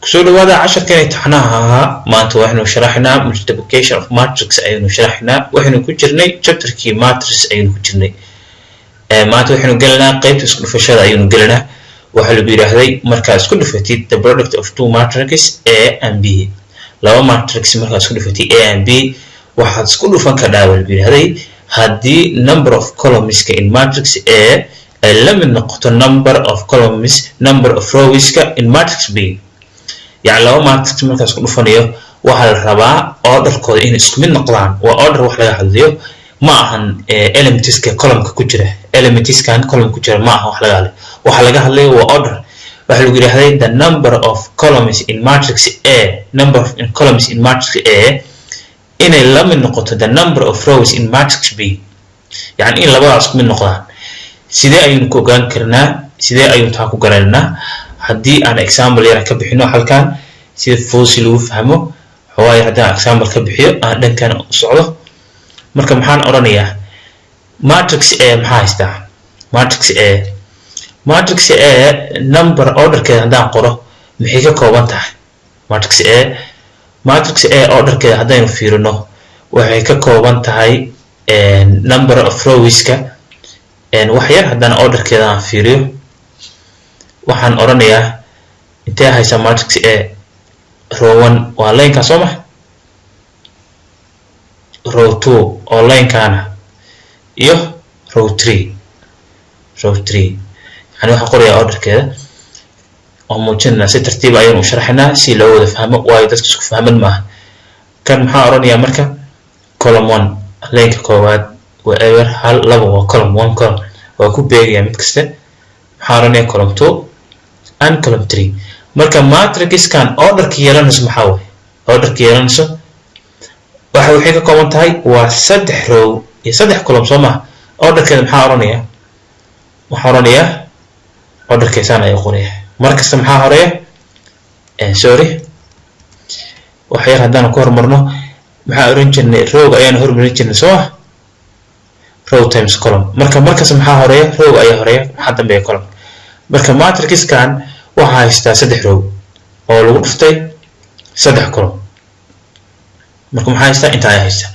kusoo dhawaada casharkan imtixaanaha maanta waxaynu sharaxnaa multiplication of matrix ayaynu sharaxnaa waxaynu ku jirnay chapterkii matrix ayaynu ku jirnay maanta waxaynu galanaa qaybta isku dhufashada ayaynu galanaa waxa lagu yiraahday marka isku dhufatid the product of two matrices A and B laba matrix marka isku dhufatid A and B waxaad isku dhufan kartaa lagu yiraahday haddii number of columns in matrix A ay la mid noqoto number of columns number of rows in matrix B يعني لو ما تكتب مركز كل فنيو وهل الربع order كود إن اسم من نقلان وorder وحلا حذيو معهن elements كcolumn ككجرة elements كان column كجرة معه وحلا جهله وorder وحلو جري هذي the number of columns in matrix A number of columns in matrix A إن لم نقطة the number of rows in matrix B يعني إن لبعض اسم من نقلان سيدا أيون كوجان كرنا سيدا أيون تاكو قررنا haddii aan example yar ka bixino halkan sida foosi lagu fahmo xawaaye haddii example ka bixiyo aan dhankan u socdo marka maxaan oranayaa matrix A maxaa haystaa matrix A number orderkeeda haddaan qoro maxay ka kooban tahay matrix A orderkeeda haddaynu fiirino waxay ka kooban tahay number of rowska wax yar haddaan orderkeeda aan fiiriyo waxaan oranayaa intee haysa matrix A row 1 waa line-ka soo ma row 2 oo line-kana iyo row 3 yani waxaan qorayaa orderkeeda oo muujinayna si tartiib ayaynu u sharaxnaa si loo wada fahmo waayo dadku isku fahman maaha kan maxaa oranayaa marka column 1 line-ka koowaad waa ever hal laba waa column 1 column waa ku beegaya mid kasta maxaa oranayaa column 2 and column 3 marka matrix kan orderka yeelanayso maxaa way orderka yeelanayso waxay ka kooban tahay waa 3 row iyo 3 column soo ma orderkeeda maxaa oranayaa orderkeesana ay qoraya markasta maxaa horeeya waxa yar haddaan ku hormarno maxaa oran jirnay row ayaan hormarin jirnay soo row times column markasta maxaa horeeya row ayaa horeeya maxaa dambeeya column marka matrix kan waxa haystaa 3 row oo lagu dhuftay 3 column marka maxaa haystaa inta ay haystaa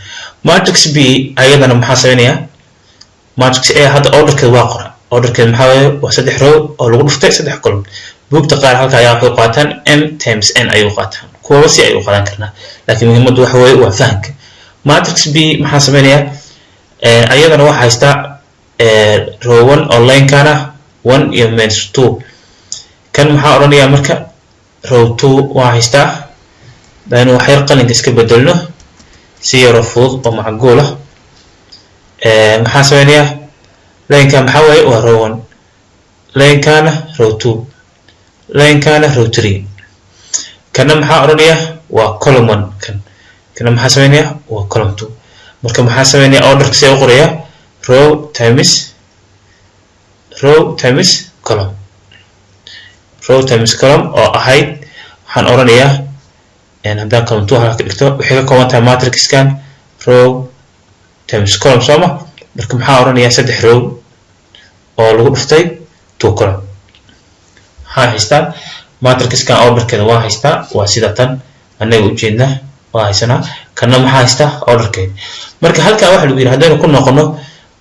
matrix B ayadana maxaa sameeynaya matrix A hadda orderkeeda waa qora orderkeeda maxaa weeye waa 3 row oo lagu dhuftay 3 column buugta qaar halka ayaa waxay qaataan M times N ay u qaataan kuwa si ay u qaadan karnaa laakiin muhiimadu waxa weeye waa fahanka matrix B maxaa sameeynaya ayadana waxa haystaa row 1 oo line-kana 1 iyo minus 2 kan maxaa oranayaa marka row 2 waa haystaa daynu wax yar qalinka iska bedelno si yar fudud oo macquul ah maxaa sameeynaya line-ka maxaa weeye waa row 1 line-kana row 2 line-kana row 3 kana maxaa oranayaa waa column 1 kana maxaa sameeynaya waa column 2 marka maxaa sameeynaya orderka si u qoraya row times column oo ahayd waxaan oranayaa haddaan column 2 halka dhigto waxay ka kooban tahay matrix kan row times column soo ma marka maxaa oranayaa 3 row oo lagu dhuftay 2 column waxaa haystaa matrix kan orderkeeda waa haystaa waa sida tan anaga ujeedna waa haysanaa kana maxaa haystaa orderkeeda marka halkan waxa lagu yiri haddaynu ku noqono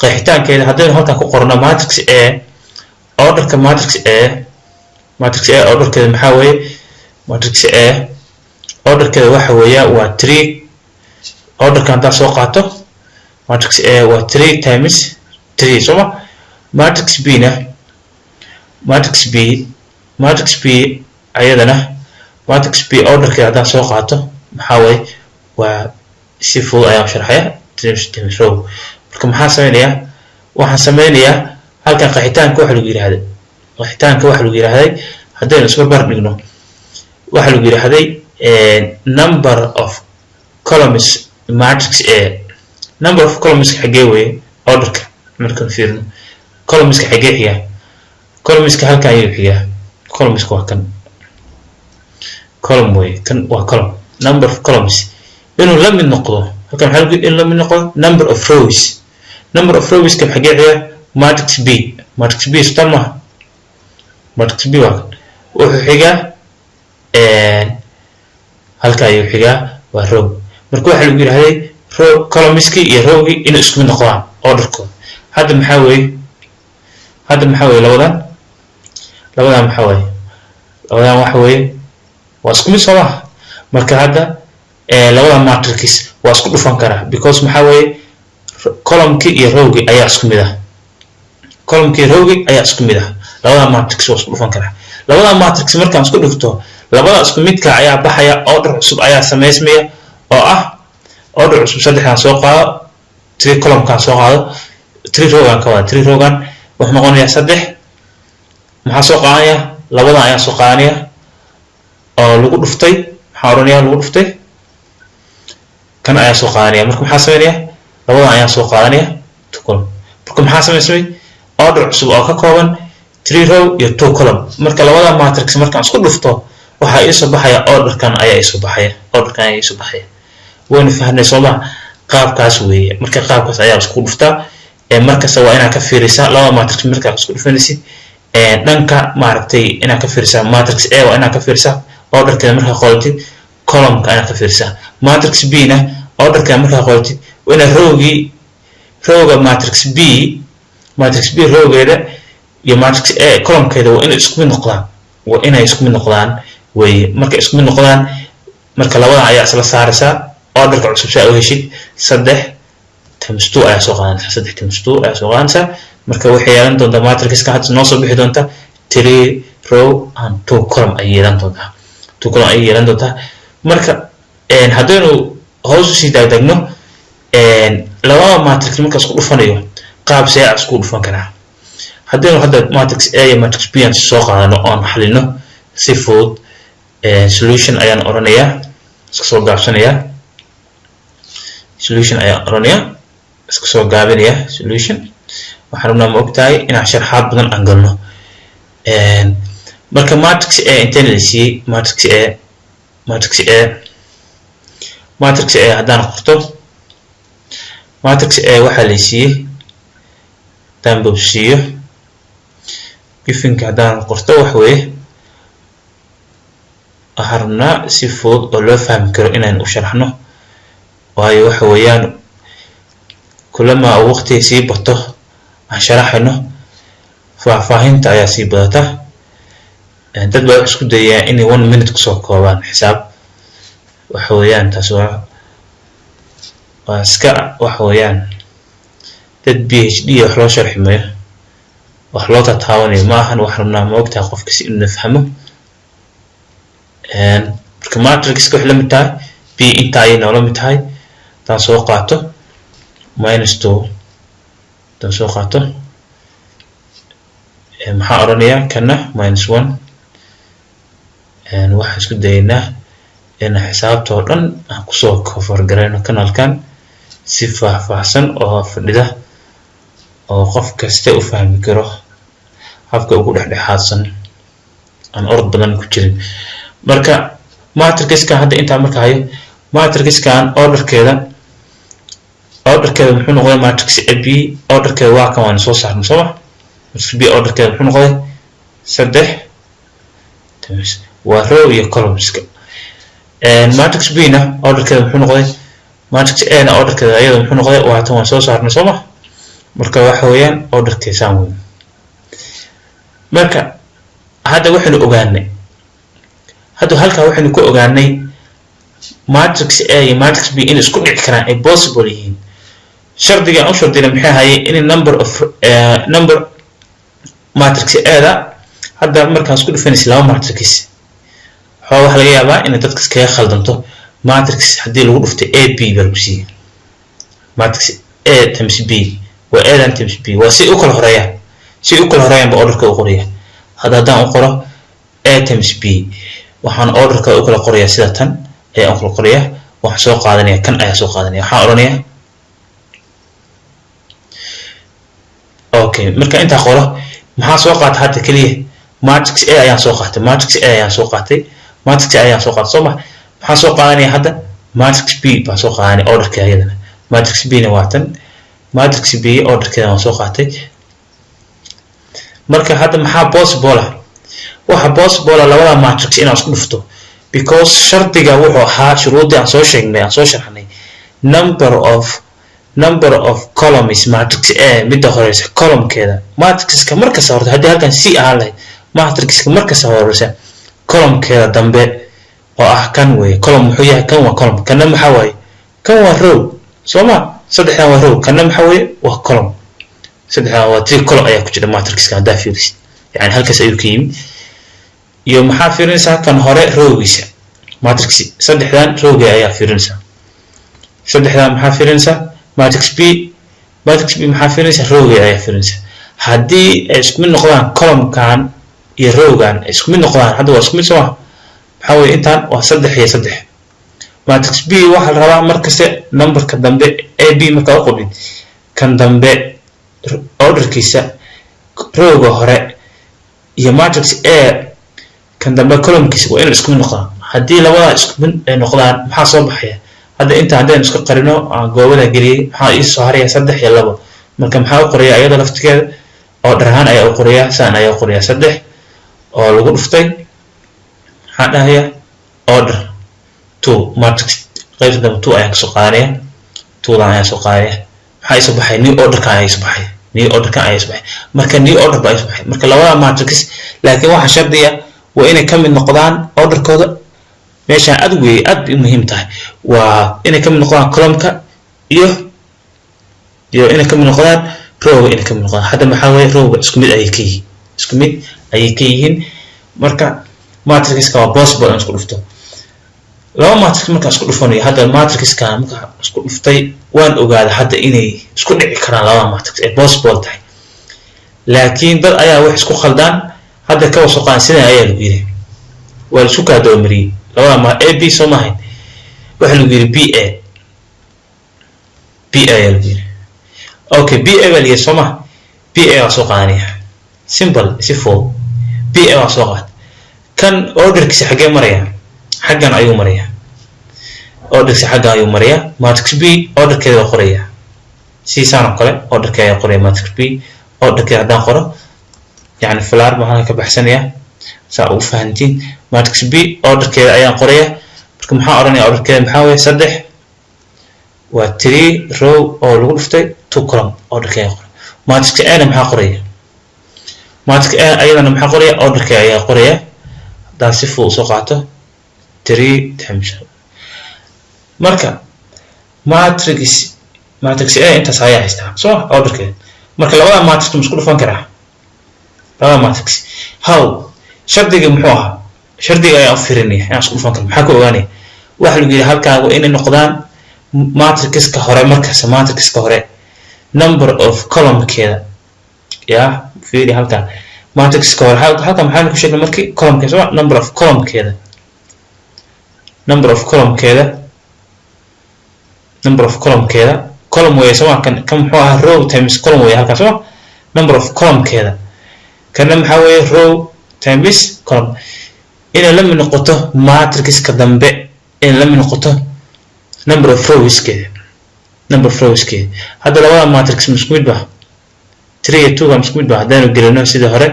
qeexitaankeeda haddaynu halkan ku qorno matrix A orderka matrix A orderkeeda maxaa weeye matrix A orderkeeda waxa weeyaa waa 3 orderkan hadaan soo qaato matrix A waa 3 times 3 soo ma matrix B ayadana matrix B orderkeeda hadaan soo qaato maxaa weeye waa si fudud ayaan sharaxaya 3 row marka maxaa sameynayaa waxaan sameynayaa halkan qeexitaanka waxa lagu yiraahday haddaynu isku barbar dhigno waxa lagu yiraahday number of columns matrix A number of columns xagee weeye orderka markaan fiirino columnska xagee xiga columnska halkan ayuu xiga columnska waa kan column weeye kan waa column number of columns inuu la mid noqdo halkan waxa lagu in la mid noqdo number of rows ka xagee xiga matrix B stamma matrix B waa wuxuu xiga halka ayuu xigaa waa row marka waxa lagu yiraahday row columnski iyo rowgi in isku mid noqdaan orderkooda hadda maxaa weeye labadan maxaa weeye labadan waxa weeye waa isku mid soo marka hadda labada matrix waa isku dhufan karaa because maxaa weeye columnki iyo rowgi ayaa isku mid labada matrix waa isku dhufan karaa labada matrix markaan isku dhufto labada isku midka ayaa baxaya order cusub ayaa sameysmaya oo order cusub saddexdan soo qaado 3 column-kan soo qaado 3 row-gan ka wada 3 row-gan wuxuu noqonayaa saddex maxaa soo qaadanaya labadan ayaa soo qaadanaya oo lagu dhuftay maxaa oranayaa lagu dhuftay kan ayaa soo qaadanaya marka maxaa sameynaya labadan ayaa soo qaadanaya 2 column marka maxaa sameysmay order cusub oo ka kooban 3 row iyo 2 column marka labada matrix markaan isku dhufto waxa ay soo baxaya orderkan ayaa soo baxaya wayna fahnay Soomaa qaabkaas weeye marka qaabkaas ayaa isku dhuftaa markaas waa inaad ka fiirisaa laba matrix markaa isku dhufanaysid dhanka maaragtay inaad ka fiirisaa matrix A waa inaad ka fiirisaa orderkeeda markaa qoratid column-ka inaad ka fiirisaa matrix B na orderkeeda markaa qoratid waa inaad rowga matrix B rowgeeda iyo matrix A column-keeda waa inay isku mid noqdaan weeye marka isku mid noqdaan marka labadan ayaa isla saaraysaa orderka cusub saa u heshid 3 times 2 ayaa soo qaadanaysaa marka waxay yeelan doontaa matrix-ka hadda noo soo bixi doonta 3 row and 2 column ay yeelan doontaa marka haddaynu hoos u sii daagdagno labada matrix marka isku dhufanayo qaab see isku dhufan karaa haddaynu hadda matrix A iyo matrix B aan soo qaadano oon xalino si fudud solution ayaan oranayaa iska soo gaabsanaya solution waxaan rabnaa ma ogtahay inaan sharxaad badan aan galno marka matrix A intaan la siiyey matrix A haddaan qorto matrix A waxaa la siiyey haddaan boobsiiyo gifinka haddaan qorto wax weeye waxaan rabnaa si fudud oo loo fahmi karo inaan u sharaxno waayo waxa weeyaan kulama waqti sii bato aan sharaxayno faahfaahinta ayaa sii badata dad baa isku dayaya inay 1 minute kusoo koobaan xisaab waxa weeyaan taas waa iska waxa weeyaan dad PhD wax loo sharxi maayo wax loo tataawanay ma ahan wax rabnaa ma ogtahay qofka si inuu fahmo marka matrix-ka wax la mid tahay B inta ay noola mid tahay tan soo qaato -2 tan soo qaato maxaa oranayaa kana -1 waxaan isku dayaynaa in xisaabta oo dhan aan kusoo cover garayno kanalkan si faahfaahsan oo fadhida oo qof kasta u fahmi karo habka ugu dhexdhexaadsan aan orod badan ku jirin marka matrix-ka hadda inta marka hayo matrix-kan orderkeeda muxuu noqday matrix AB orderkeeda waa kan waan soo saarnay soo matrix B orderkeeda muxuu noqday 3 times waa row iyo columns-ka matrix B na orderkeeda muxuu noqday matrix A na orderkeeda ayada muxuu noqday waa tan waan soo saarnay soo marka waxa weeyaan orderkeesaan weyn marka hadda waxaanu ogaanay halka waxaanu ku ogaanay matrix A iyo matrix B in isku dhici karaan ay possible yihiin shardiga aan u shardina maxay hayay in number matrix A da hadda markaan isku dhufanaysa laba matrix waxa laga yaabaa in dadka iskaga khaldanto matrix haddii lagu dhuftay AB baa lagu siiyay matrix A times B waa A times B waa si u kala horeeyaan ba orderka u qoraya haddaan u qoro A times B waxaan orderka u kala qorayaa sida tan ee aan kala qorayaa waxaan soo qaadanaya kan ayaa soo qaadanaya waxaan oranayaa okay marka inta qoro maxaa soo qaatay hadda kaliya matrix A ayaan soo qaatay soo maxaa soo qaadanaya hadda matrix B baa soo qaadanaya orderka ayadana matrix B na waa tan matrix B orderkeeda waan soo qaatay marka hadda maxaa possible waxa possible labada matrix inaan isku dhufto because shardiga wuxuu ahaa shuruudii aan soo sheegnay aan soo sharxnay number of columns matrix A midda horeysa columnkeeda matrixka markasta horta haddii halkan C ahaan lahayd matrixka markasta horeysa columnkeeda dambe oo ah kan weeye column wuxuu yahay kan waa column kana maxaa waaye kan waa row sooma saddexdan waa row kana maxaa waaye waa column saddexdan waa three column ayaa ku jira matrixka haddaa fiirisid yani halkaas ayuu ka yimid iyo maxaa fiirinaysaa kan hore rowgiisa matrix saddexdan rowga ayaa fiirinaysaa saddexdan maxaa fiirinaysaa matrix B maxaa fiirinaysaa rowga ayaa fiirinaysaa haddii ay isku mid noqdaan columnkan iyo rowgan ay isku mid noqdaan hadda waa isku mid soo maxaa weeye intaan waa 3 iyo 3 matrix B waxaa la rabaa markasta numberka dambe AB marka u qodid kan dambe orderkiisa rowga hore iyo matrix A kan dambe columnkiisa waa inay isku mid noqdaan haddii labada isku mid ay noqdaan maxaa soo baxaya hadda inta haddaan isku qarino goobada geliyay maxaa ii soo haraya 3 iyo 2 marka maxaa u qoraya iyada laftigeeda order ahaan ayaa u qoraya saan ayaa u qoraya 3 oo lagu dhuftay maxaa dhahaya order 2 matrix qaybta 2 ayaa soo qaadaya 2 ayaa soo qaadaya maxaa isoo baxay new order ka ayaa isoo baxay new order ka ayaa isoo baxay marka new order baa isoo baxay marka labada matrix laakiin waxa shardiya waa inay ka mid noqdaan orderkooda meesha aad muhiim tahay waa inay ka mid noqdaan columnka iyo inay ka mid noqdaan rowga inay ka mid noqdaan hadda maxaa weeye rowga isku mid ayay ka yihiin marka matrixka waa possible in isku dhufto laba matrix marka isku dhufanayo hadda matrixka marka isku dhuftay waan ogaaday hadda inay isku dhici karaan laba matrix ee possible tahay laakiin dad ayaa wax isku khaldaan hadda ka soo qaan sidaan ayaa lagu yiri waa isku ka doomariyay labada ma AB soo maahay waxa lagu yiri BA ayaa lagu yiri okay BA wali soo ma BA waa soo qaadaniya simple si full BA waa soo qaad kan orderkiisa xagee maraya xaggan ayuu maraya orderkiisa xaggan ayuu maraya matrix B orderkeeda waa qoraya si saan kale orderkeeda qoraya matrix B orderkeeda hadaan qoro يعني فلار ما ka baxsanaya saa ugu fahantiin matrix B orderkeeda ayaan qoraya marka maxaa oranaya orderkeeda maxaa weeye 3 waa 3 row oo lagu dhuftay 2 column orderkeeda qor matrix A na maxaa qoraya matrix A ayadana maxaa qoraya orderkeeda ayaa qoraya hadaan si full soo qaato 3 times marka matrix A intaas ayaa haystaa soo orderkeeda marka labada matrix isku dhufan karaa matrix how shardiga muxuu ahaa shardiga ayaa fiirinaya aan isku dhufan karo maxaa ku ogaanaya waxa lagu yiri halkaaga inay noqdaan matrixka hore markaas matrixka hore number of columnkeeda ya fiiri halka matrixka hore halka maxaa ku sheegnay markii columnkeeda number of columnkeeda column way soo kan muxuu ahaa row times column way halkaas soo number of columnkeeda kana maxaa weeye row times column ina la mid noqoto matrixka dambe in la mid noqoto number of rows hadda labada matrix isku mid ba 3 iyo 2 isku mid ba hadaan gelino sida hore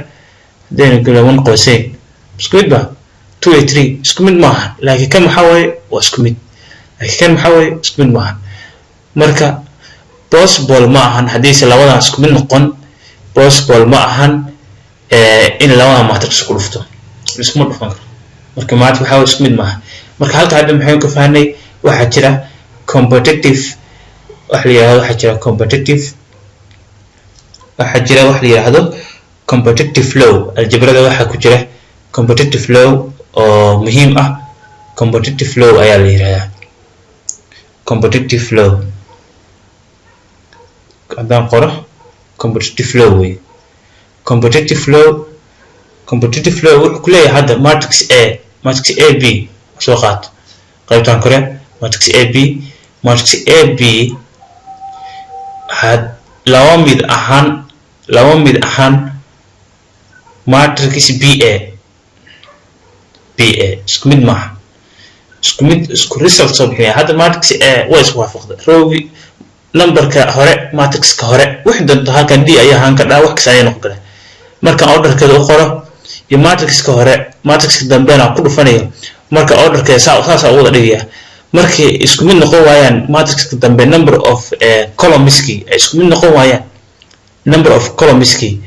hadaan gelino 1 qoysay isku mid ba 2 iyo 3 isku mid maaha laakiin kan maxaa weeye waa isku mid maaha marka possible ma ahan hadii labadan isku mid noqon possible ma ahan in labada matrix isku dhufto isma dhufan karo marka matrix waxa isku mid maaha marka halka hadda maxay ka fahnay waxa jira competitive wax la yiraahdo competitive flow aljabrada waxa ku jira competitive flow oo muhiim ah competitive flow ayaa la yiraahdaa competitive flow hadaan qoro competitive flow way competitive flow wuxuu ku leeyahay hadda matrix AB soo qaat qaybtan kore matrix AB had laba mid ahaan matrix BA isku mid maaha isku result soo bixinaya hadda matrix A way isku waafaqday rowgi numberka hore matrixka hore wixii doonto halkan D ayaa hanka dhaa wax kasta ay noqon kara marka orderkeeda u qoro iyo matrixka hore matrixka dambena ku dhufanayo marka orderka saas wada dhigaya markay isku mid noqon waayaan matrixka dambe number of columnski isku mid noqon waayaan number of columnski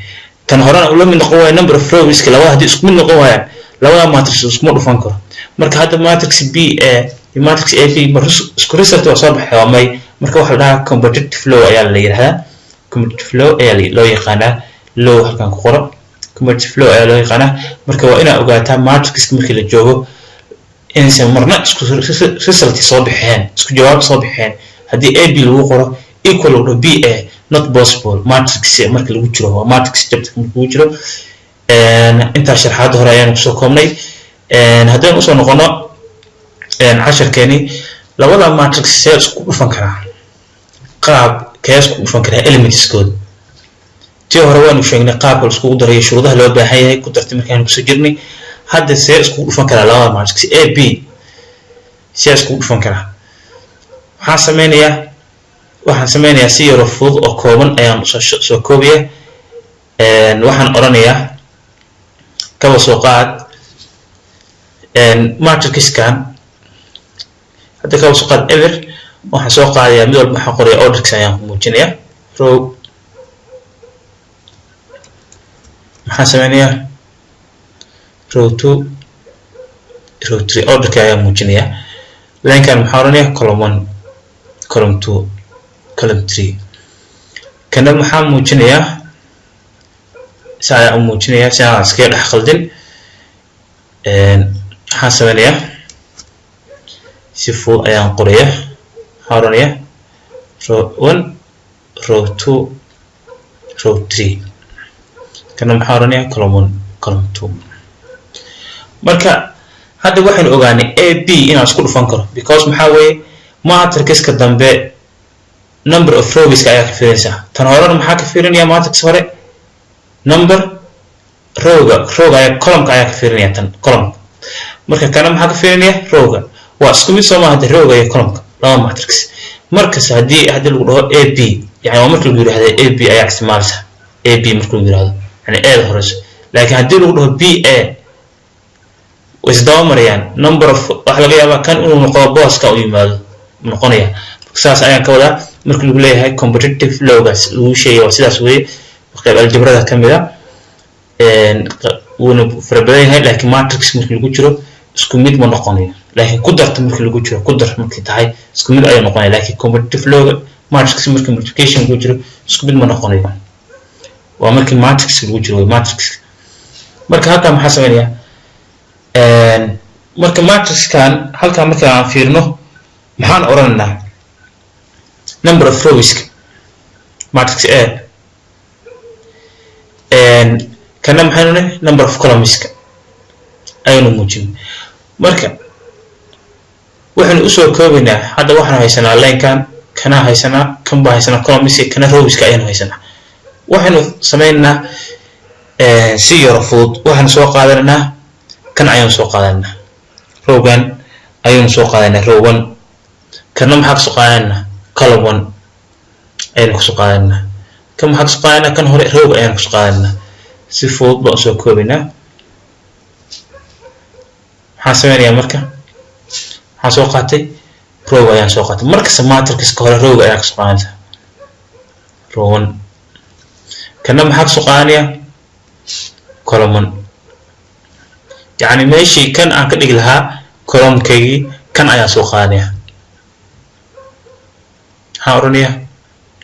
kan horena ula mid noqon waayaan number of rowski labada hadii isku mid noqon waayaan labada matrix isku dhufan karo marka hadda matrix B iyo matrix AB isku result waa soo baxay may marka waxa la dhahaa competitive flow ayaa la yiraahdaa competitive flow ayaa loo yaqaanaa low halkan ku qoro competitive flow ayaa loo yaqaanaa marka waa inaad ogaataa matrix markii la joogo inaysan marna isku result soo baxeen isku jawaab soo baxeen hadii AB lagu qoro equal to BA not possible matrix markii lagu jiro waa matrix chapter markii lagu jiro inta sharaxaad hore ayaan kusoo koobnay haddaan usoo noqono casharkeeni labada matrix isku dhufan karaa qaab kaas ku dhufan karaa elementskooda tii hore waanu sheegnay qaabka isku darayo shuruudaha loo baahan yahay ku dartay markaan kusoo jirnay hadda see isku dhufan karaa labada matrix AB see isku dhufan karaa waxaan sameynayaa si yar fudud oo kooban ayaan soo koobiyaa waxaan oranayaa kaba soo qaad matrixkan hadda kaba soo qaad ever waxaan soo qaadayaa mid walba waxaan qorayaa orderkiisa ayaan ku muujinayaa row maxaan sameynayaa row 2 row 3 orderka ayaan muujinayaa linkan maxaan oranayaa column 1 column 2 column 3 kana maxaan muujinayaa saa muujinayaa saa iska dhex khaldin waxaan sameynayaa si fudud ayaan qorayaa horaniya row 1 row 2 row 3 kana maxaan oranayaa column 1 column 2 marka hadda waxaan ogaanay AB inaan isku dhufan karo because maxaa weeye matrixka dambe number of rows ayaa ka fiirinaysa tan horena maxaa ka fiirinaya matrix hore number rowga ayaa column ayaa ka fiirinaya tan column marka kana maxaa ka fiirinaya rowga waa isku mid Soomaa hadda rowga iyo column laba matrix markaas hadii lagu dhaho AB yani waa markii lagu yiraahdo AB ayaa isticmaalsa AB markii lagu yiraahdo yani A hore laakiin hadii lagu dhaho BA isdaba marayaan number of wax laga yaabaa kan inuu noqdo booska u yimaado noqonaya saas ayaan ka wadaa markii lagu leeyahay competitive lowgas lagu sheeyo sidaas weeye qayb aljabrada kamida wuuna farabadan yahay laakiin matrix markii lagu jiro isku mid ma noqonayo laakiin ku darta markii lagu jiro ku dar markii tahay isku mid ayuu noqonaya laakiin competitive low matrix markii multiplication lagu jiro isku mid ma noqonayo waa markii matrix lagu jiro matrix marka halka maxaa sameeyaa marka matrixkan halka marka aan fiirno maxaan oranaynaa number of rows matrix A kana maxaan oranaynaa number of columns aynu muujin marka waxaan u soo koobaynaa hadda waxaan haysanaa line-kan kana haysanaa kan baa haysanaa columns kana rows aynu haysanaa waxaanu sameeynaa si yar fudud waxaan soo qaadanaa kan ayaan soo qaadanaa rowgan ayaan soo qaadanaa row 1 kana maxaa soo qaadanaa column 1 ayaan soo qaadanaa kan maxaa soo qaadanaa kan hore row ayaan soo qaadanaa si fudud baan soo koobaynaa waxaan sameynayaa marka waxaan soo qaatay row ayaan soo qaatay marka matrixka hore row ayaan soo qaadanaa row 1 kana maxaa soo qaadanaa column 1 يعني ماشي كان أنك لها كلام كي كان أيا سوقانية هارونية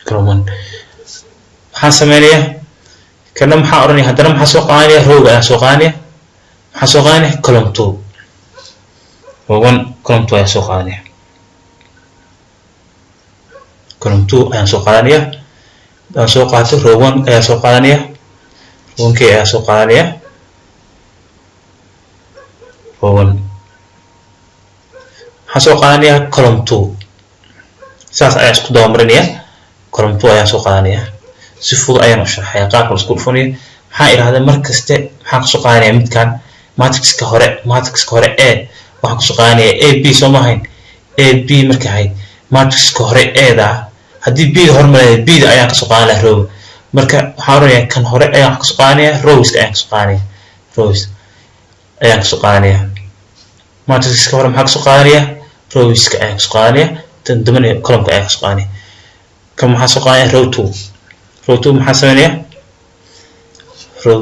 كلامون حاسمانية كلام هارونية هدرم حسوقانية هو أيا سوقانية حسوقانية كلام تو وون كلام تو أيا سوقانية كلام تو أيا سوقانية أيا سوقاتو روون أيا سوقانية روون كي أيا سوقانية وون حسوقانية column 2 ساس أيا سكو دامرنية column 2 أيا سوقانية سفوض أيا نشرحية قاقل سكو الفونية حائر هذا مركز تي حاق سوقانية مد كان ماتريكس كهوري A وحاق سوقانية A B سوماهين A B مركي هاي ماتريكس كهوري A دا هدي B هرمالي B دا أيا سوقانية رو مركا حارونية كان هوري أيا سوقانية روز أيا سوقانية روز أيا سوقانية matrix ka hore maxaa soo qaadanaya rows ka ay soo qaadanaya tan dambe column ka ay soo qaadanaya kan maxaa soo qaadanaya row 2 maxaa sameynaya row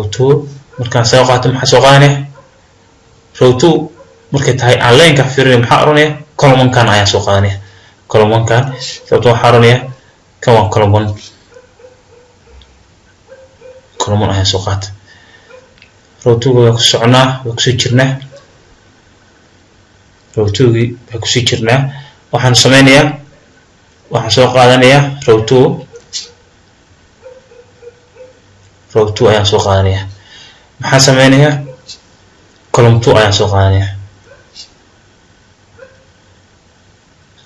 2 markaan soo qaato maxaa soo qaadanaya row 2 markay tahay aan line ka fiirinay maxaa oranaya column kan ayaa soo qaadanaya column kan sababtoo waxaa oranaya kan waa column ayaa soo qaata row 2 waa ku soconaa waa ku soo jirnaa row 2 waa ku soo jirnaa waxaan sameynayaa waxaan soo qaadanayaa row 2 ayaan soo qaadanayaa maxaa sameynayaa column 2 ayaan soo qaadanayaa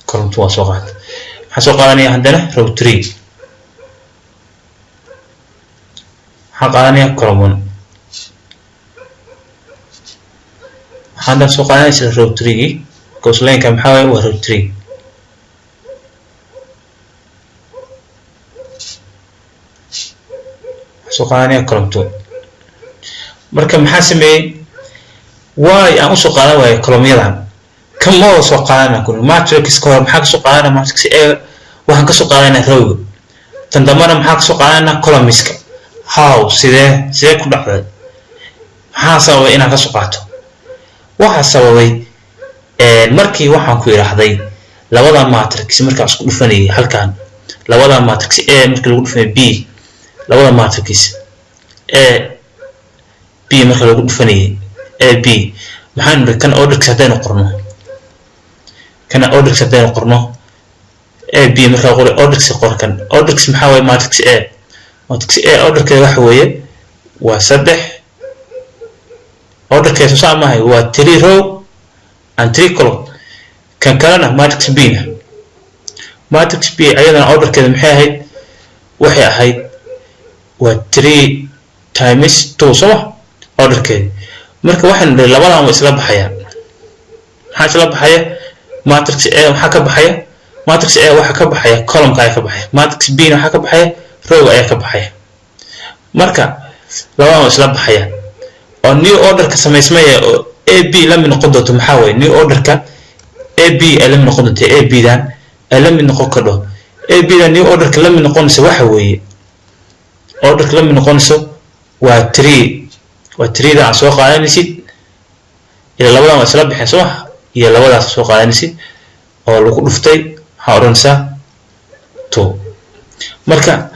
column 2 waa soo qaata maxaa soo qaadanayaa haddana row 3 maxaa qaadanayaa column 1 waxaan soo qaadanaya sida row 3 because line ka maxaa waa row 3 soo qaadanaya column 2 marka maxaa sameeyay way aan soo qaadan waayay column-yadan kan ma soo qaadanaa kun matrix ka hor maxaa soo qaadanaa matrix waxaan ka soo qaadanaa row tan dambana maxaa ka soo qaadanaa column-iska how sidee ku dhacday maxaa sababay inaan ka soo qaato waxa sababay markii waxaan ku yiraahday labada matrix marka isku dhufanay halkan labada matrix A markii lagu dhufanay B labada matrix A B markii lagu dhufanay AB maxaan kan order sadeen qorno kana order sadeen qorno AB marka qori order si qorkan order maxaa way matrix A order ka waxa weeye waa 3 order ka soo saamahay waa 3 row and 3 column kan kalena matrix B ayadana order keeda maxay ahayd waxay ahayd waa 3 times 2 soo order keeda marka waxaan leeyahay labadan way isla baxayaan maxaa isla baxaya matrix A waxa ka baxaya matrix A waxa ka baxaya column ka ay ka baxaya matrix B waxa ka baxaya row ay ka baxaya marka labadan way isla baxayaan oo new order ka sameysmaya oo AB la mid noqon doonto maxaa way new order ka AB la mid noqon doonto AB dan la mid noqon karo AB dan new order ka la mid noqonaysa waxa weeye order ka la mid noqonaysa waa 3 da soo qaadanaysid ila labadan waa isla bixin soo iyo labadaas soo qaadanaysid oo lagu dhuftay waxa oranaysa 2 marka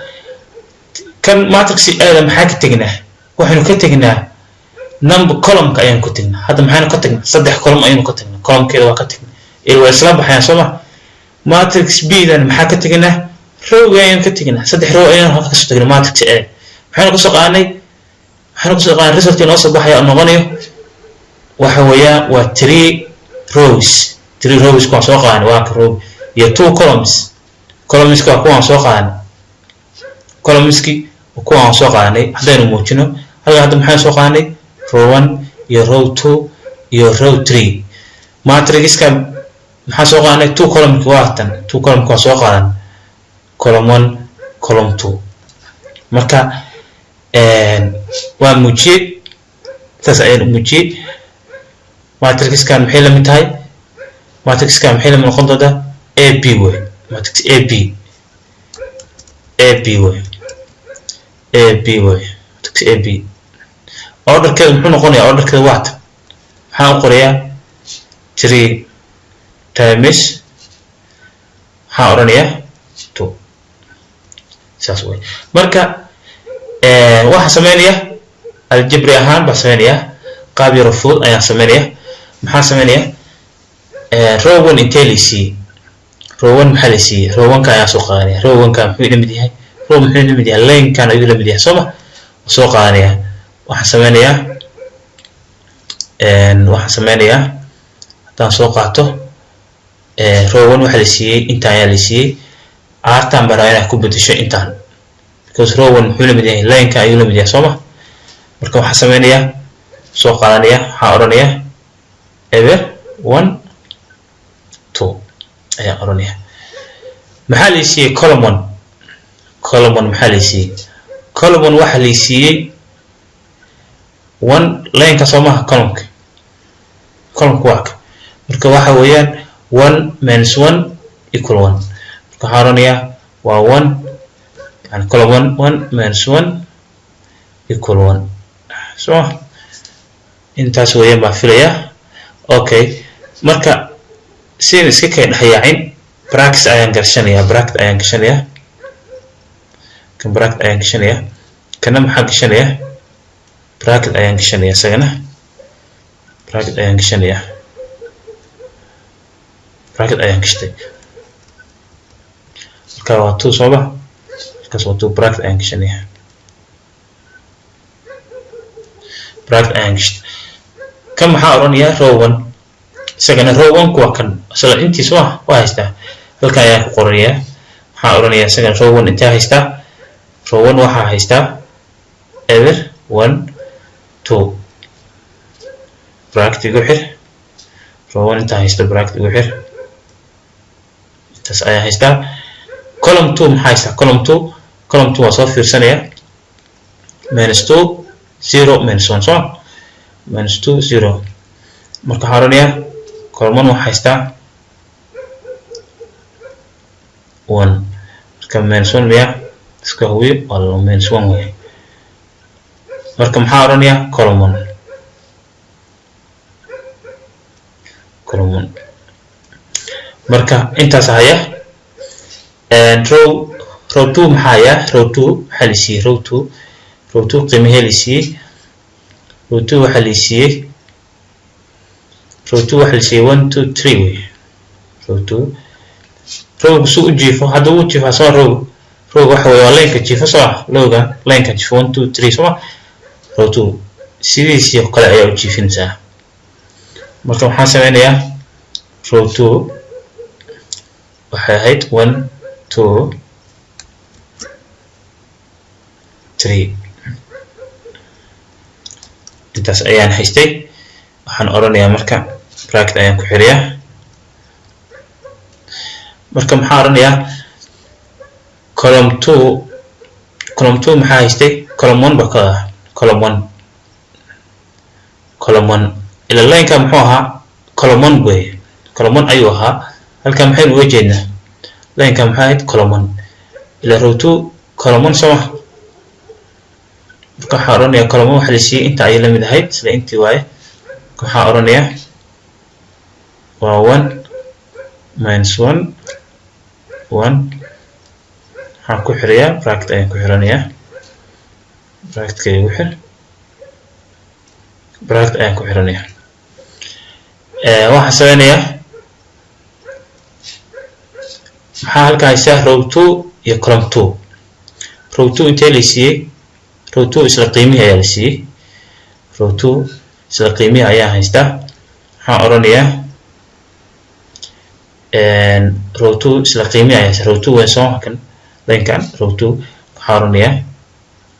kan matrix A maxaa ka tagnaa waxaanu ka tagnaa number column ka ayaan ku tagnaa hadda maxaanu ka tagnaa 3 column ayaan ka tagnaa column keeda waa ka tagnaa ilaa isla baxayaan soo matrix B dan maxaa ka tagnaa row ayaan ka tagnaa 3 row ayaan ka soo tagnaa matrix A maxaanu ka soo qaadanay result inoo soo baxaya oo noqonayo waxa weeyaa waa 3 rows ku soo qaadanay waa row iyo 2 columns ka kuwaan soo qaadanay columnski kuwaan soo qaadanay hadaynu muujino hadda maxaan soo qaadanay row 1 iyo row 2 iyo row 3 matrix ka maxaa soo qaadanay 2 column waatan 2 column ka soo qaadan column 1 column 2 marka waa muujiyay taas ayaan muujiyay matrix kan maxay la mid tahay matrix kan maxay la noqon doontaa AB way matrix AB way matrix AB order keeda muxuu noqonayaa order keeda waata maxaan qorayaa 3 times maxaan oranayaa 2 saas way marka waxa sameynaya algebra ahaan ba sameynaya qaab yar fudud ayaan sameynaya maxaa sameynaya row 1 intelligence row 1 maxaa la siiyay row 1 ka ayaa soo qaadanaya row 1 ka muxuu la mid yahay row muxuu la mid yahay line kan ayuu la mid yahay soo qaadanaya waxa sameynaya hadaan soo qaato row 1 waxa la siiyay inta ayaa la siiyay artan barayna ku bedesho intaan because row 1 muxuu la mid yahay line ka ayuu la mid yahay marka waxa sameynaya soo qaadanaya waxa oranaya ever 1 2 ayaa oranaya maxaa la siiyay column 1 maxaa la siiyay column 1 waxa la siiyay 1 line ka soomaha column waak marka waxa weeyaan 1 minus 1 equal 1 marka haraniya waa 1 yani column 1 minus 1 equal 1 so intaas weeyaan baa filaya okay marka siin iska kay dhaxyaacin brackets ayaan gashanaya kan bracket ayaan gashanaya kana maxaa gashanaya bracket ayaan gashanaya isagana bracket ayaan gashanaya bracket ayaan gashtay marka waa 2 sooba markaas waa 2 bracket ayaan gashanaya bracket ayaan gashtay kan maxaa oranaya row 1 isagana row 1 kuwa kan asala intiis waa haystaa halka ayaan ku qoranaya maxaa oranaya isagana row 1 inta haystaa row 1 waxa haystaa ever 1 2 bracket igu xir row 1 inta haysta bracket igu xir intaas ayaa haystaa column 2 maxaa haystaa column 2 waa soo fiirsanaya minus 2 0 minus 1 so minus 2 0 marka haranaya column 1 waxa haystaa 1 marka minus 1 miya iska hubi wala minus 1 way marka maxaa oranaya column 1 marka intaas haya and row 2 maxaa ya row 2 xalisi row 2 qiimaha lisi row 2 waxa lisi row 2 waxa lisi 1 2 3 way row soo jiifo hada uu jiifo soo row waxa way line ka jiifo soo lowga line ka jiifo 1 2 3 soo row 2 sidiisii kale ayaa u jiifinaysaa marka waxaan sameynayaa row 2 waxay ahayd 1 2 3 intaas ayaan haystay waxaan oranayaa marka bracket ayaan ku xiriyaa marka maxaa oranayaa column 2 maxaa haystay column 1 baka column 1 ila line ka muxuu ahaa column 1 way column 1 ayuu ahaa halka maxaynu uga jeednaa line ka maxaa ahayd column 1 ila row 2 column 1 soo marka waxaan oranayaa column 1 waxa la siiyay inta ay la mid ahayd sida intii waaye waxaan oranayaa waa 1 minus 1 waxaan ku xiriyaa bracket ayaan ku xiranayaa bracket ayaan ku xir bracket ayaan ku xiranayaa waxaan sameynayaa maxaa halka haysaa row 2 iyo column 2 row 2 intee la siiyay row 2 isla qiimihi ayaa la siiyay row 2 isla qiimihi ayaa haystaa waxaan oranayaa row 2 isla qiimihi ayaa haystaa row 2 way soo kan linkan row 2 waxaan oranayaa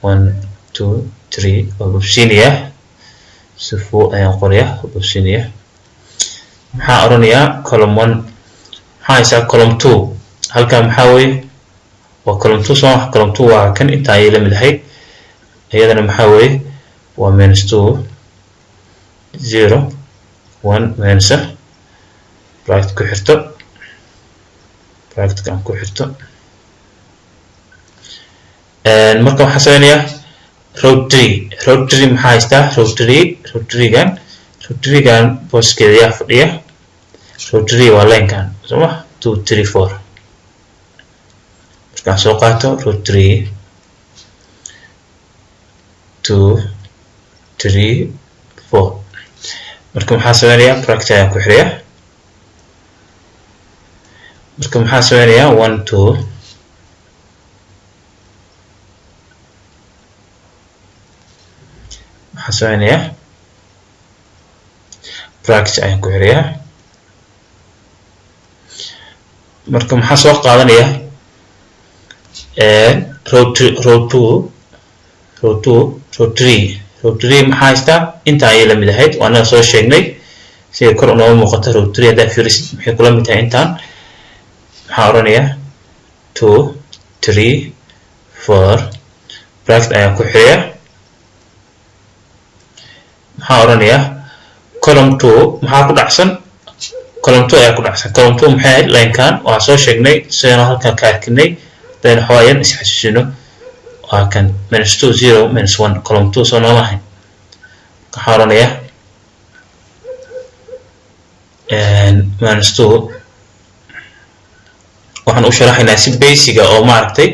1 2 3 oo bobsiiniyaa sifo ayaan qorayaa bobsiiniyaa maxaan oranayaa column 1 maxaa haysaa column 2 halka maxaa weeye waa column 2 soo column 2 waa kan inta ay la mid ahayd iyadana maxaa weeye waa minus 2 0 1 minus bracket ku xirto bracket kan ku xirto marka waxaan sameynayaa row 3 maxaa haystaa row 3 gan booskeeda yaa fadhiya row 3 waa line kan soo 2 3 4 markaan soo qaato row 3 2 3 4 marka maxaa sameynayaa bracket ayaan ku xiriyaa marka maxaa sameynayaa 1 2 maxaa sameynayaa bracket ayaan ku xiriyaa marka maxaa soo qaadanayaa row 3 maxaa haystaa inta ay la mid ahayd waana soo sheegnay sida kor unoo muuqato row 3 hadaa fiirisid maxay kula mid tahay intaan maxaa oranayaa 2 3 4 bracket ayaan ku xiriyaa maxaa oranayaa column 2 maxaa ku dhacsan column 2 ayaa ku dhacsan column 2 maxay ahayd line kan waa soo sheegnay sidaan halkan ka arkinay then xawaayan is xasuusino waa kan -2 0 -1 column 2 soo noomahay maxaa oranayaa -2 waxaan u sharaxaynaa si basic ah oo maaragtay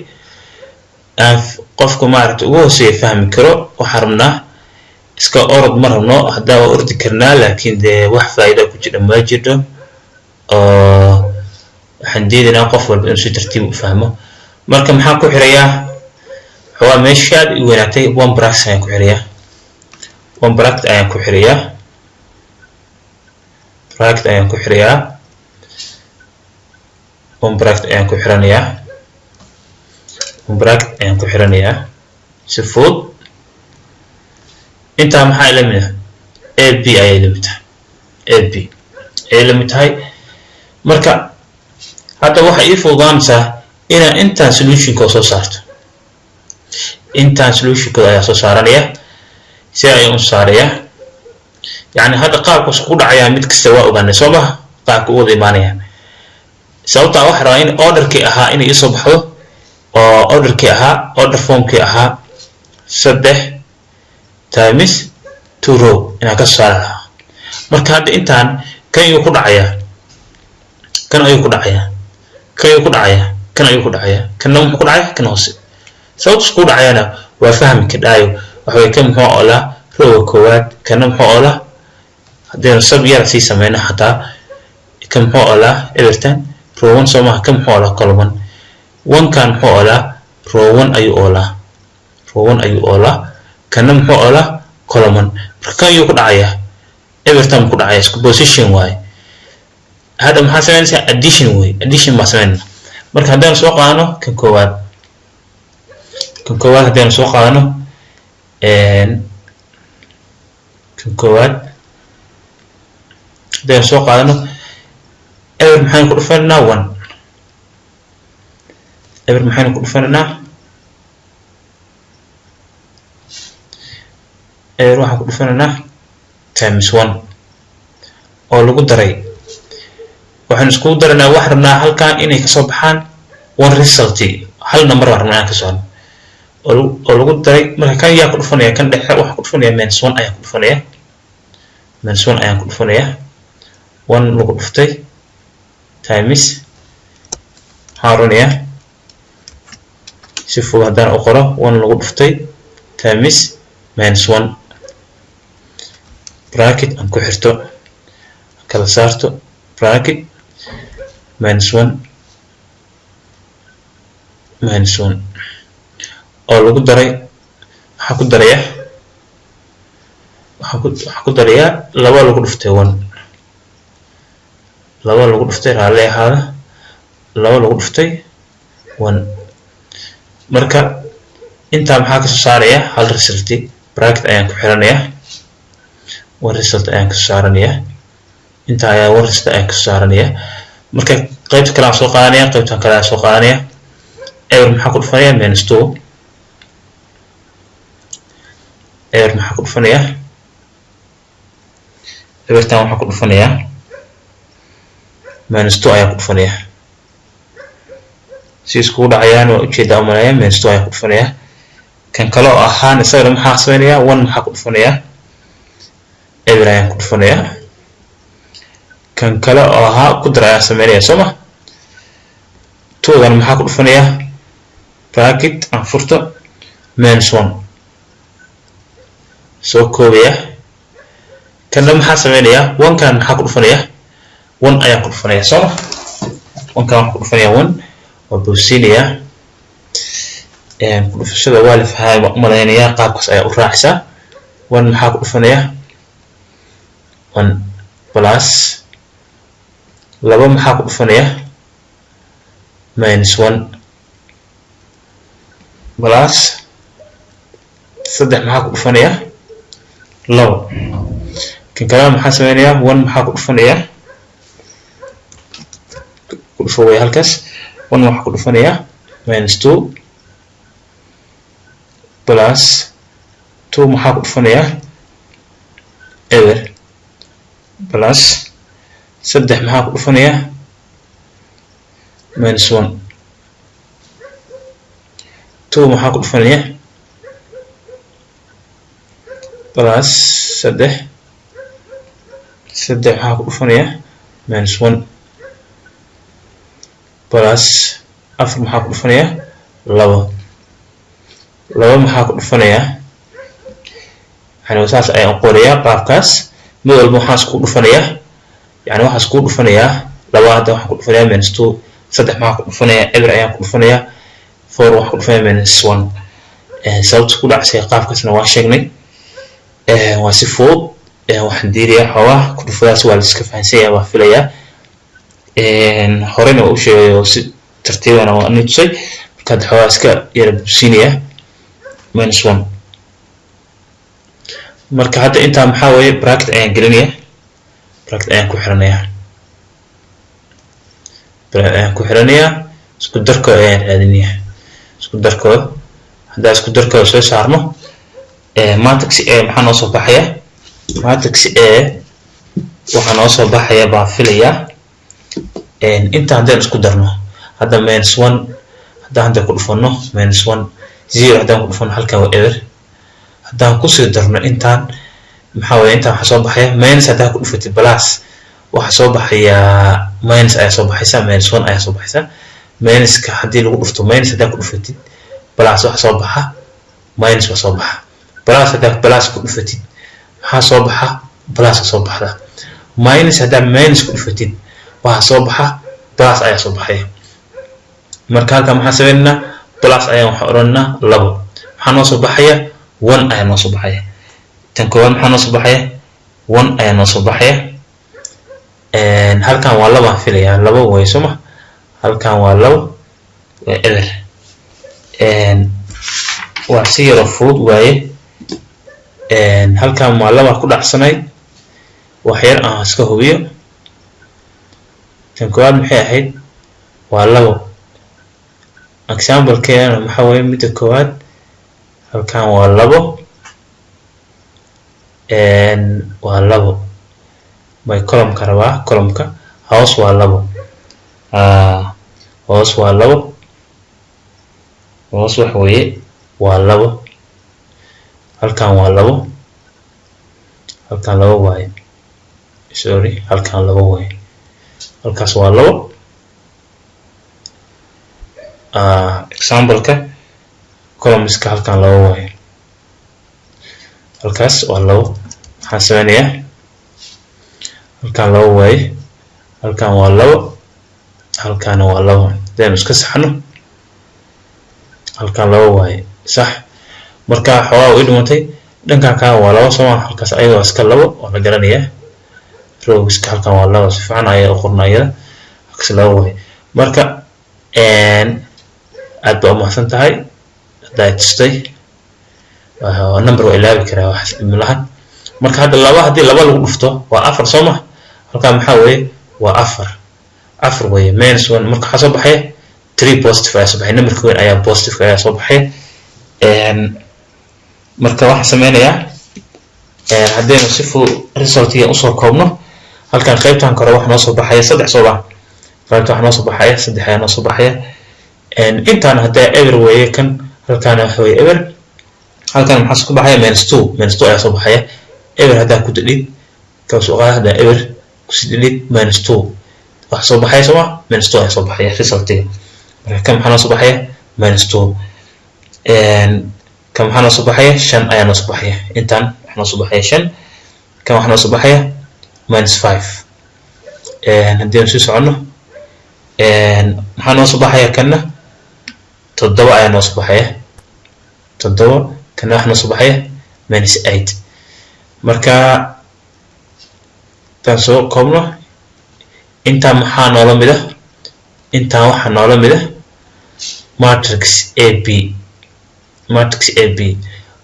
qofku maaragtay ugu hooseeya fahmi karo waxaan rabnaa iska orod ma rabno hadda waa ordi karnaa laakiin dee wax faa'iido ku jira ma jirto oo waxaan diidaynaa qof walba inuu si tartiib u fahmo marka maxaa ku xirayaa waa meeshaad u wanaagtay one bracket ayaan ku xirayaa one bracket ayaan ku xirayaa bracket ayaan ku xirayaa one bracket ayaan ku xiranayaa one bracket ayaan ku xiranayaa si fudud inta maxaa ila mid ah ab ayay la mid tahay ab ay la mid tahay marka hadda waxa ii fududaanaysaa inaan intaan solution-ka soo saarto intaan solution-ka ayaa soo saaranaya si ayaan u saarayaa yani hadda qaabka isku dhacaya mid kasta waa ogaanay soo ma qaabka u wada imaanaya sababta waxa rabaa in orderkii ahaa in ay soo baxdo oo orderkii ahaa order formkii ahaa 3 times 2 row ina ka saara marka hadda intaan kan ayuu ku dhacaya kan ayuu ku dhacaya kan ayuu ku dhacaya kan ayuu ku dhacaya kan wuxuu ku dhacaya kan hoose sababta isku dhacayana waa fahmi ka dhaayo waxa way kan muxuu oola row koowaad kan muxuu oola hadii sab yar si sameeyna hataa kan muxuu oola everton row 1 soo ma kan muxuu oola column 1 kan muxuu oola row 1 ayuu oola row 1 ayuu oola kana muxuu oola column marka ayuu ku dhacaya everton ku dhacaya isku position way hada maxaa sameynaysaa addition way addition ma sameeyna marka hadaan soo qaadano kan koowaad hadaan soo qaadano kan koowaad hadaan soo qaadano ever maxaan ku dhufanaa 1 ever maxaan ku dhufanaa waxaan ku dhufanaa times 1 oo lagu daray waxaan isku daranaa wax rabnaa halkaan inay ka soo baxaan one result hal number rabnaa ka soo oo lagu daray marka kan yaa ku dhufanaya kan dhexe waxa ku dhufanaya -1 ayaa ku dhufanaya -1 ayaa ku dhufanaya 1 lagu dhuftay times harunaya si fudud hadaan u qoro 1 lagu dhuftay times -1 bracket aan ku xirto kala saarto bracket -1 oo lagu daray waxa ku daraya laba lagu dhuftay 1 laba lagu dhuftay raali ahaada laba lagu dhuftay 1 marka inta maxaa ka soo saaraya hal result bracket ayaan ku xiranaya one result ayaan ka saaranaya inta ayaa one result ayaan ka saaranaya marka qaybta kale aan soo qaadanaya qaybta kale aan soo qaadanaya ever maxaa ku dhufanaya -2 ever maxaa ku dhufanaya evertan waxaa ku dhufanaya -2 ayaa ku dhufanaya si isku dhacayaan waa ujeedaa umalaya -2 ayaa ku dhufanaya kan kale oo ahaan isaga maxaa sameynaya 1 maxaa ku dhufanaya ever ayaan ku dhufanaya kan kale oo ahaa ku dar ayaan sameynaya soo ma 2 gan maxaa ku dhufanaya bracket aan furto -1 soo koobaya kana maxaa sameynaya 1 kan maxaa ku dhufanaya 1 ayaan ku dhufanaya soo ma 1 kan ku dhufanaya 1 oo buusinaya ku dhufashada waa la fahmay umaleynaya qaabkaas ayaa u raacaysa 1 maxaa ku dhufanaya 1 plus laba maxaa ku dhufanaya -1 plus 3 maxaa ku dhufanaya 2 kan kale maxaa sameynaya 1 maxaa ku dhufanaya ku dhufaya halkaas 1 waxaa ku dhufanaya -2 plus 2 maxaa ku dhufanaya eber plus saddex maxaa ku dhufanayaa minus 1 2 maxaa ku dhufanayaa plus saddex maxaa ku dhufanayaa minus 1 plus afar maxaa ku dhufanayaa labo maxaa ku dhufanayaa يعني وساس أي أنقوريا قافكاس مول محاس كود فنيا يعني واحد كود فنيا لو واحد كود فنيا من ستو صدق ما كود فنيا إبر أيام كود فنيا فور واحد كود فنيا من سوان سوت كود عسى قافكاس نواشجني واسفود واحد ديريا حوا كود فنيا سوال سكفانسية وفليا هورين وش ترتيب أنا وأنيتشي كاد حواسك يربسينيا من سوان marka hadda inta maxaa weeye bracket ayaan gelinayaa bracket ayaan ku xiranayaa isku darko ayaan raadinayaa isku darko hadda isku darko soo saarno matrix A maxaa noo soo baxaya matrix A waxa noo soo baxaya baa filaya inta hadaan isku darno hadda minus 1 hadda ku dhufano minus 1 0 hadaan ku dhufano halka waa eber hadaan ku soo darno intaan maxaa weeye intaan waxa soo baxaya minus hadaan ku dhufatay plus waxa soo baxaya minus ayaa soo baxaysa minus 1 ayaa soo baxaysa minus ka hadii lagu dhufto minus hadaan ku dhufatay plus waxa soo baxa minus waxa soo baxa plus hadaan plus ku dhufatay waxa soo baxa plus soo baxda minus hadaan minus ku dhufatay waxa soo baxa plus ayaa soo baxaya marka halka maxaa sameynaa plus ayaa waxa oranna labo waxa noo soo baxaya 1 ayaa noo soo baxaya tan koowaad maxaa noo soo baxaya 1 ayaa noo soo baxaya halkan waa laba filaya laba way soma halkan waa laba waa eber waa si yar fudud waaye halkan waa laba ku dhacsanay wax yar aan iska hubiyo tan koowaad maxay ahayd waa laba example keena maxaa weeye mid koowaad halkan waa labo waa labo by column ka rabaa column ka hoos waa labo hoos waa labo hoos wax weeye waa labo halkan waa labo halkan labo waaye sorry halkan labo waaye halkaas waa labo example ka columns ka halkan labo waaye halkaas waa labo waxaan sameynayaa halkan labo waaye halkan waa labo halkan waa labo deen iska saxno halkan labo waaye sax marka xawaa u dhintay dhanka ka waa labo soo halkaas ayadoo iska labo oo la garanayaa rows ka halkan waa labo si fiican ayay u qornayada halkaas labo waaye marka aad baa mahadsan tahay daaytay number waa ilaabi karaa wax malahan marka hadda laba hadii laba lagu dhufto waa afar sooma halka maxaa weeye waa afar weeye minus 1 marka waxa soo baxay 3 positive ayaa soo baxay numberka weyn ayaa positive ayaa soo baxay marka waxa sameeynaya hadaynu si full resultiga u soo koobno halkan qaybtan kore waxa noo soo baxay saddex soo bax qaybtan waxa noo soo baxay saddex ayaa noo soo baxay intaan hadda ever weeye kan halkan waxa weeye ever halkan maxaa soo baxay minus 2 ayaa soo baxay ever hadda ku dhig ka soo qaada ever ku sidii minus 2 wax soo baxay soo minus 2 ayaa soo baxay resultiga marka kan maxaa soo baxay minus 2 kan maxaa soo baxay 5 ayaa soo baxay intaan waxna soo baxay 5 kan waxna soo baxay minus 5 hadii aan soo socono maxaa soo baxay kana 7 ayaa soo baxay 7 kana waxna soo baxay minus 8 marka tan soo koobno inta maxaa noola mid ah inta waxa noola mid ah matrix AB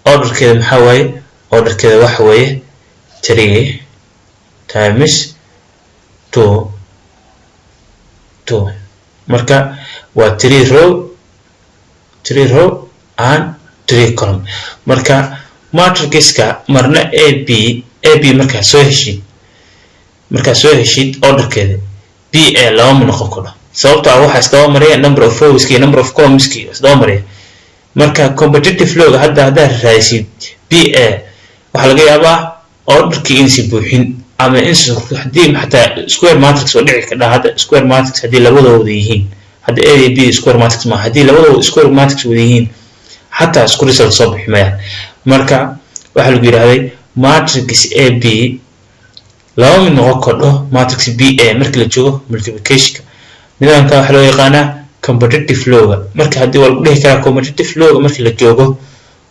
orderkeeda maxaa waaye orderkeeda waxa weeye 3 times 2 marka waa 3 row and 3 column marka matrixka marna AB AB markaa soo heshid orderkeeda BA lama noqon karo sababtoo ah waxa isdaba maraya number of rows iyo number of columns isdaba maraya marka competitive flow hadda raadsid BA waxa laga yaabaa orderkii in si buuxin ama in hadii xataa square matrix oo dhici ka hadda square matrix hadii labadooda yihiin hadda A iyo B square matrix ma hadii labadooda square matrix wada yihiin حتى اسكو ريزلت soo bixi mayaan marka waxa lagu yiraahday matrix AB laba mid noqon karo matrix BA marka la joogo multiplication nidaamka waxa loo yaqaanaa competitive flow marka hadii wal dhihi kara competitive flow marka la joogo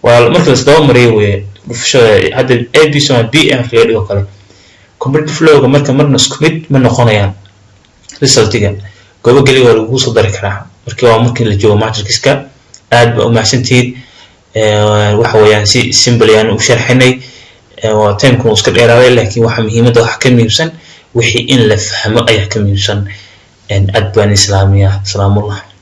waa marka la soo mariyo way dhufashada hadda AB soo BA marka la dhigo kale competitive flow marka marna isku mid ma noqonayaan resultiga gobol waa lagu soo dari karaa marka waa marka la joogo matrixka aad ba mahadsantiid waxa weeyaan si simple aan u sharxinay waa time-ku iska dheeraaday laakiin waxa muhiimada wax ka muhiimsan wixii in la fahmo ayaa ka muhiimsan aad baan islaamiya salaamu alaykum